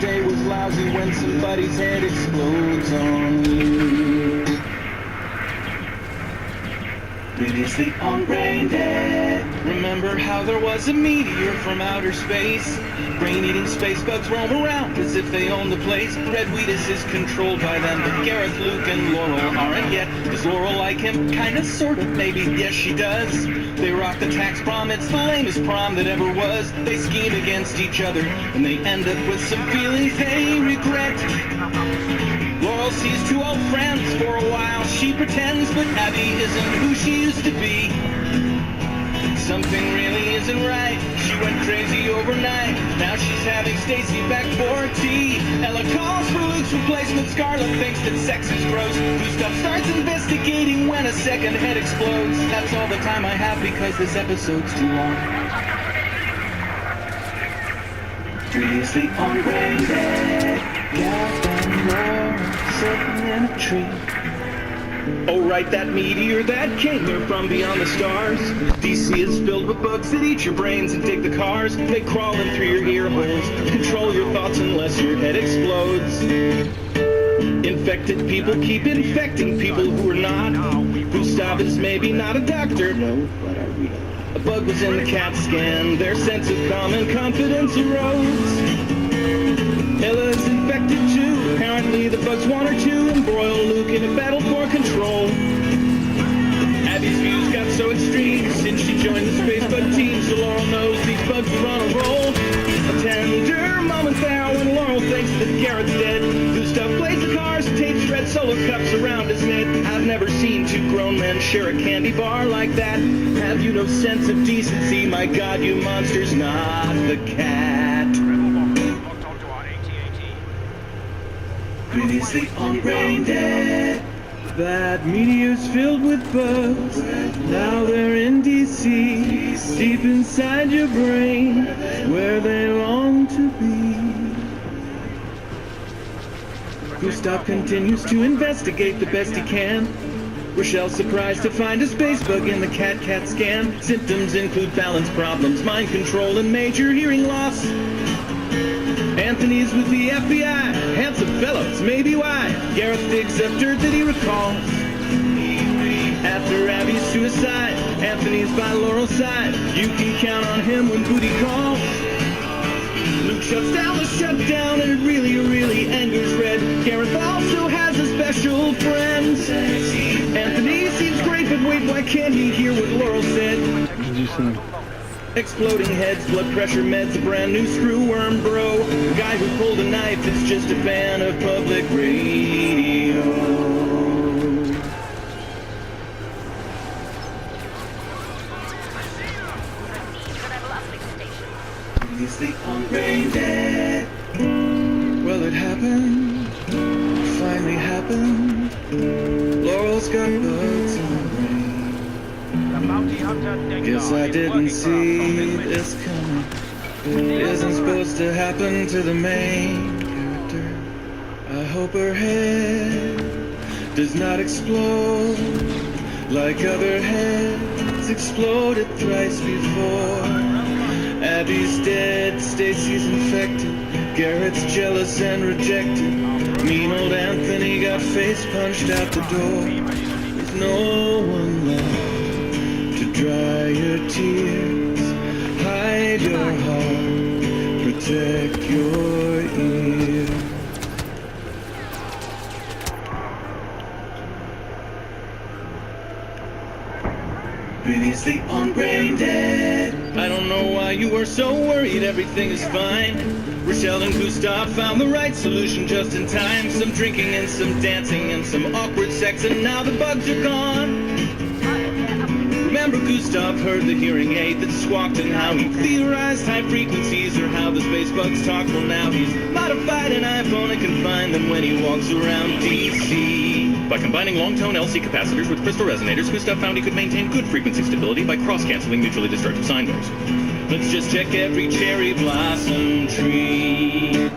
day was lousy when somebody's head explodes on you. Previously on BRAINDEAD. Remember how there was a meteor from outer space? Brain-eating space bugs roam around as if they own the place. Red Wheatus is controlled by them, but Gareth, Luke, and Laurel aren't yet. Does Laurel like him? Kinda, sorta, maybe, yes she does. They rock the tax prom, it's the lamest prom that ever was. They scheme against each other, and they end up with some feelings they regret. Laurel sees two old friends for a while, she pretends, but Abby isn't who she used to be. Something really isn't right, she went crazy overnight. Now she's having Stacy back for tea. Ella calls for Luke's replacement, Scarlett thinks that sex is gross. Gustav starts investigating when a second head explodes. That's all the time I have because this episode's too long. Previously on BRAINDEAD. Gareth and Laurel sitting in a tree. Oh right, that meteor that came here from beyond the stars. DC is filled with bugs that eat your brains and take the cars. They crawl in through your ear holes, control your thoughts unless your head explodes. Infected people keep infecting people who are not. Gustav is maybe not a doctor, no, but are we? A bug was in the CAT scan, their sense of calm and confidence arose. Ella's infected too. Apparently the bugs want her to embroil Luke in a battle for control. Abby's views got so extreme since she joined the space bug team, so Laurel knows these bugs are on a roll. A tender moment there when Laurel thinks that Garrett's dead. Gustav plays the cars, tapes red solo cups around his neck. I've never seen two grown men share a candy bar like that. Have you no sense of decency? My God, you monster's not the cat. Previously on BRAINDEAD. That meteor's filled with bugs. Now they're in DC. Deep inside your brain, where they long to be. Gustav continues to investigate the best he can. Rochelle's surprised to find a space bug in the CAT scan. Symptoms include balance problems, mind control, and major hearing loss. Anthony's with the FBI, handsome fellows, maybe why. Gareth digs up dirt that he recalls. After Abby's suicide, Anthony's by Laurel's side. You can count on him when booty calls. Luke shuts down the shutdown and it really angers Red. Gareth also has a special friend. Anthony seems great, but wait, why can't he hear what Laurel said? Did you see? Exploding heads, blood pressure meds, a brand new screwworm bro. A guy who pulled a knife is just a fan of public radio. Previously on BRAINDEAD. Well, it happened. It finally happened. Laurel's got bugs in her brain. Guess I didn't see this coming. It isn't supposed to happen to the main character. I hope her head does not explode like other heads exploded thrice before. Abby's dead, Stacy's infected, Garrett's jealous and rejected. Mean old Anthony got face punched out the door. There's no one left to dry your tears, hide your heart, protect your ear. Previously on BRAINDEAD. I don't know why you are so worried, everything is fine. Rochelle and Gustav found the right solution just in time. Some drinking and some dancing and some awkward sex, and now the bugs are gone. Remember Gustav heard the hearing aid that squawked and how he theorized high frequencies or how the space bugs talk. Well now he's modified an iPhone and can find them when he walks around DC. By combining long-tone LC capacitors with crystal resonators, Gustav found he could maintain good frequency stability by cross-canceling mutually destructive sine waves. Let's just check every cherry blossom tree.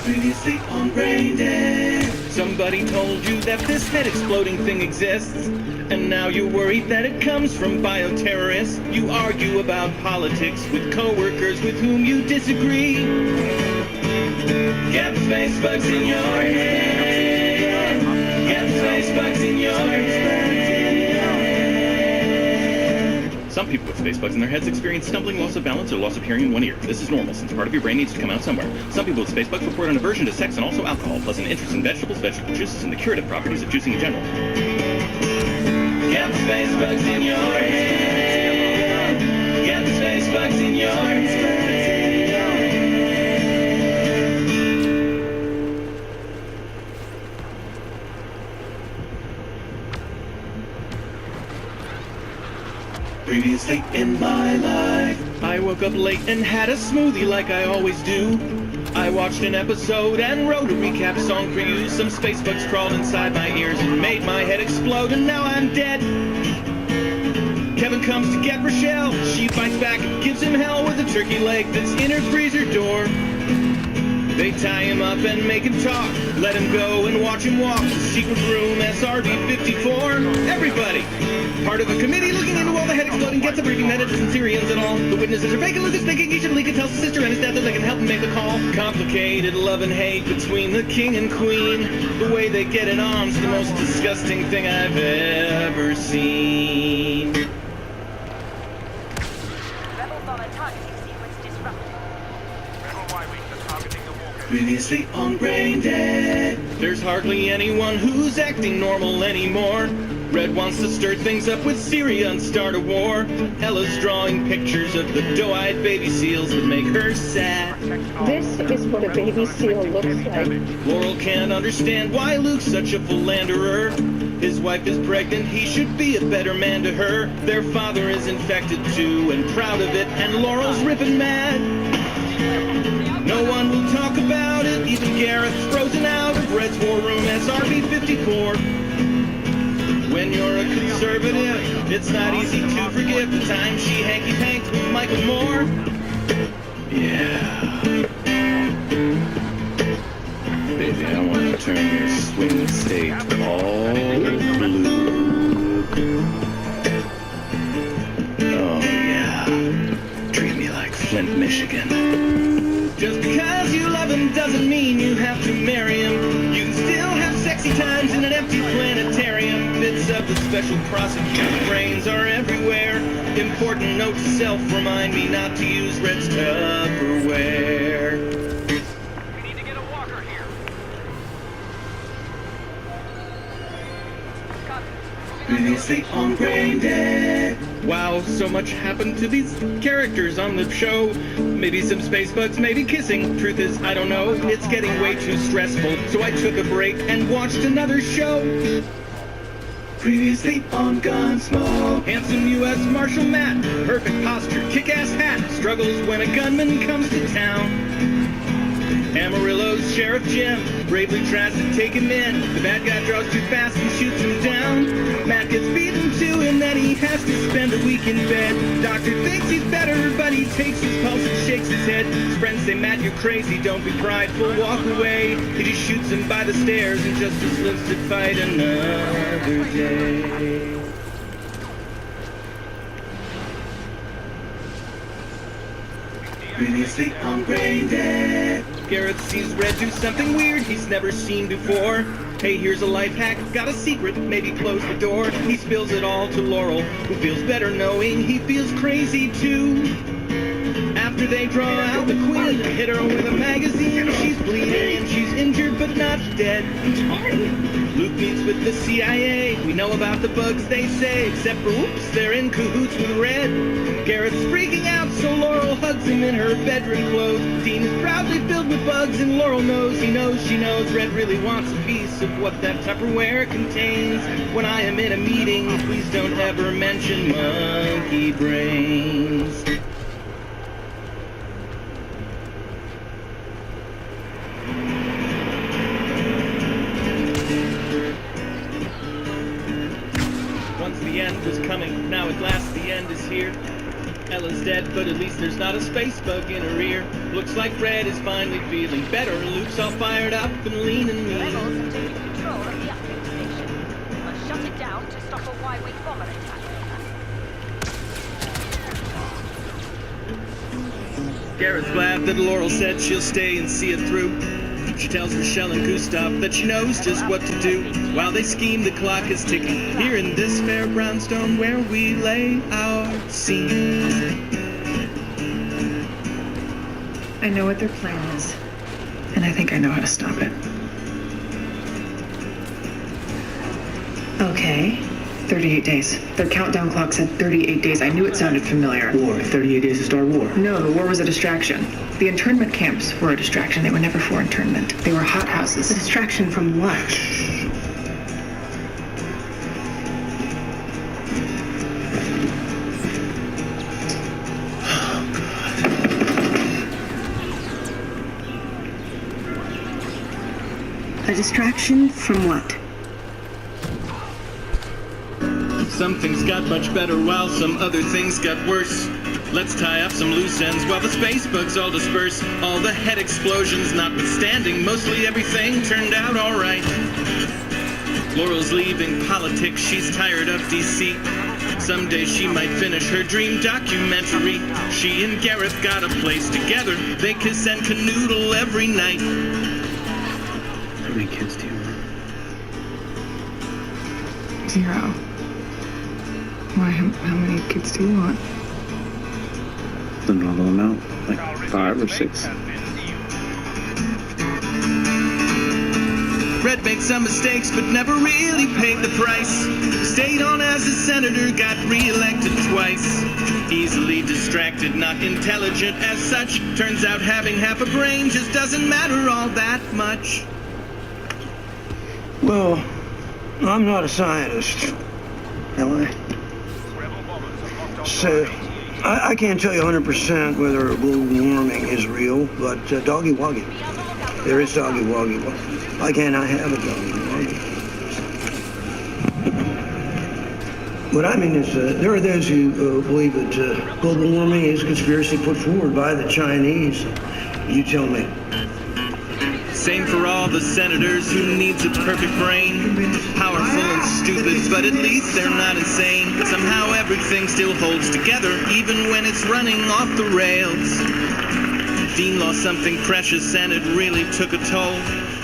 Previously on BRAINDEAD. Somebody told you that this head exploding thing exists, and now you're worried that it comes from bioterrorists. You argue about politics with coworkers with whom you disagree. Get the space bugs in your head. Get the space bugs in your head. Some people with space bugs in their heads experience stumbling, loss of balance, or loss of hearing in one ear. This is normal, since part of your brain needs to come out somewhere. Some people with space bugs report an aversion to sex and also alcohol, plus an interest in vegetables, vegetable juices, and the curative properties of juicing in general. Get the space bugs in your head. Get the space bugs in your head. Previously in my life, I woke up late and had a smoothie like I always do. I watched an episode and wrote a recap song for you. Some space bugs crawled inside my ears and made my head explode, and now I'm dead. Kevin comes to get Rochelle. She fights back and gives him hell with a turkey leg that's in her freezer door. They tie him up and make him talk, let him go and watch him walk to secret room SRB-54. Everybody, part of a committee looking into all the head exploding, gets a briefing that it's Syrians and all. The witnesses are fake and Lucas thinking he should leak and tell his sister and his dad that they can help him make the call. Complicated love and hate between the king and queen. The way they get it on's the most disgusting thing I've ever seen. Rebels on a targeting sequence disrupted. Rebel Y-Wing is targeting the walker. Previously on BRAINDEAD. There's hardly anyone who's acting normal anymore. Red wants to stir things up with Syria and start a war. Ella's drawing pictures of the doe-eyed baby seals that make her sad. This is what a baby seal looks like. Laurel can't understand why Luke's such a philanderer. His wife is pregnant, he should be a better man to her. Their father is infected too and proud of it, and Laurel's ripping mad. No one will talk about it, even Gareth's frozen out of Red's war room SRB-54. When you're a conservative, it's not easy to forgive the time she hanky-panked with Michael Moore. Yeah. Baby, I want to turn your swing state all blue. Oh, yeah. Treat me like Flint, Michigan. Just because you love him doesn't mean you have to marry him. You can still have sexy times in an empty planetarium. Bits of the special prosecutor's brains are everywhere. Important note to self, remind me not to use Red's Tupperware. We need to get a walker here. Previously on BRAINDEAD. Wow, so much happened to these characters on the show. Maybe some space bugs, maybe kissing. Truth is, I don't know. It's getting way too stressful. So I took a break and watched another show. Previously on Gunsmoke. Handsome U.S. Marshal Matt. Perfect posture, kick-ass hat. Struggles when a gunman comes to town. Amarillo's Sheriff Jim bravely tries to take him in. The bad guy draws too fast and shoots him down. Matt gets beaten too, and then he has to spend a week in bed. Doctor thinks he's better, but he takes his pulse and shakes his head. His friends say, Matt, you're crazy, don't be prideful, walk away. He just shoots him by the stairs, and justice lives to fight another day. Previously on BRAINDEAD. Gareth sees Red do something weird he's never seen before. Hey, here's a life hack, got a secret, maybe close the door. He spills it all to Laurel, who feels better knowing he feels crazy too. After they draw out the queen, hit her with a magazine. She's bleeding and she's injured but not dead. Luke meets with the CIA. We know about the bugs they say, except for oops, they're in cahoots with Red. Garrett's freaking out, so Laurel hugs him in her bedroom clothes. Dean is proudly filled with bugs, and Laurel knows, he knows, she knows. Red really wants a piece of what that Tupperware contains. When I am in a meeting, please don't ever mention monkey brains. Once the end was coming, now at last the end is here. Ella's dead, but at least there's not a space bug in her ear. Looks like Red is finally feeling better. Luke's all fired up and leaning mean. Rebels have taken control of the uplink station. We must shut it down to stop a Y-wing bomber attack. Garrett's glad that Laurel said she'll stay and see it through. She tells Michelle and Gustav that she knows just what to do. While they scheme, the clock is ticking here in this fair brownstone where we lay our scene. I know what their plan is, and I think I know how to stop it. Okay, 38 days. Their countdown clock said 38 days. I knew it sounded familiar. War. 38 days to start war. No, the war was a distraction. The internment camps were a distraction. They were never for internment. They were hothouses. A distraction from what? A distraction from what? Some things got much better while some other things got worse. Let's tie up some loose ends while the space bugs all disperse. All the head explosions notwithstanding, mostly everything turned out alright. Laurel's leaving politics, she's tired of DC. Someday she might finish her dream documentary. She and Gareth got a place together. They kiss and canoodle every night. How many kids do you want? 0. Why, how many kids do you want? The normal amount, like 5 or 6. Red made some mistakes, but never really paid the price. Stayed on as a senator, got re-elected twice. Easily distracted, not intelligent as such. Turns out having half a brain just doesn't matter all that much. Well, I'm not a scientist, am I? So, I can't tell you 100% whether global warming is real, but doggy woggy. There is doggy woggy. Why can't I have a doggy woggy? What I mean is, there are those who believe that global warming is a conspiracy put forward by the Chinese. You tell me. Same for all the senators who needs a perfect brain. Powerful and stupid, but at least they're not insane. Somehow everything still holds together, even when it's running off the rails. Dean lost something precious and it really took a toll.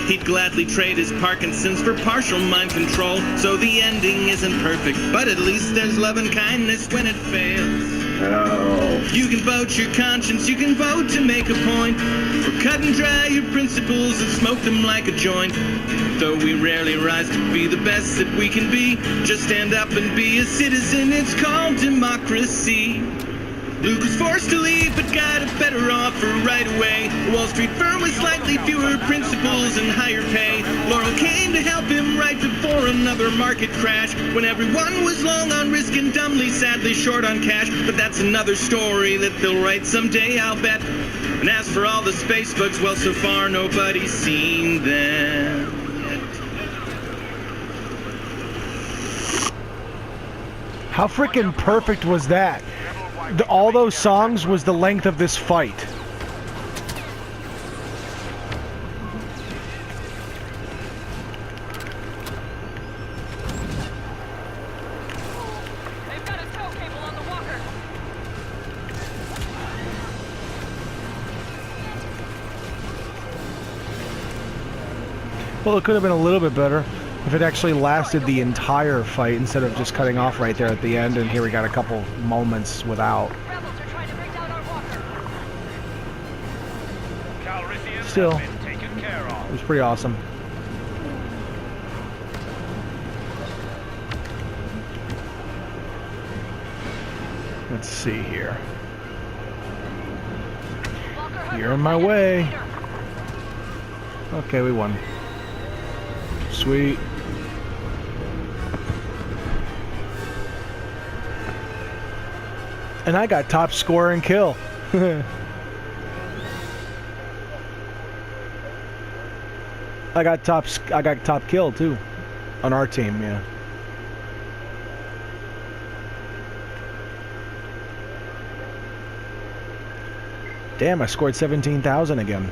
He'd gladly trade his Parkinson's for partial mind control. So the ending isn't perfect, but at least there's love and kindness when it fails. Oh. You can vote your conscience, you can vote to make a point, or cut and dry your principles and smoke them like a joint. Though we rarely rise to be the best that we can be, just stand up and be a citizen, it's called democracy. Luke was forced to leave, but got a better offer right away. A Wall Street firm with slightly fewer principles and higher pay. Laurel came to help him right before another market crash, when everyone was long on risk and dumbly, sadly short on cash. But that's another story that they'll write someday, I'll bet. And as for all the space bugs, well, so far nobody's seen them yet. How freaking perfect was that? All those songs was the length of this fight. They've got a tow cable on the walker. Well, it could have been a little bit better if it actually lasted the entire fight instead of just cutting off right there at the end, and here we got a couple moments without. Rebels are trying to bring down our walker. Calrissians Still, have been taken care it of. was pretty awesome. Let's see here. Walker Hunter You're in my fighter way. leader. Okay, we won. Sweet. And I got top score and kill. I got top kill too on our team, yeah. Damn, I scored 17,000 again.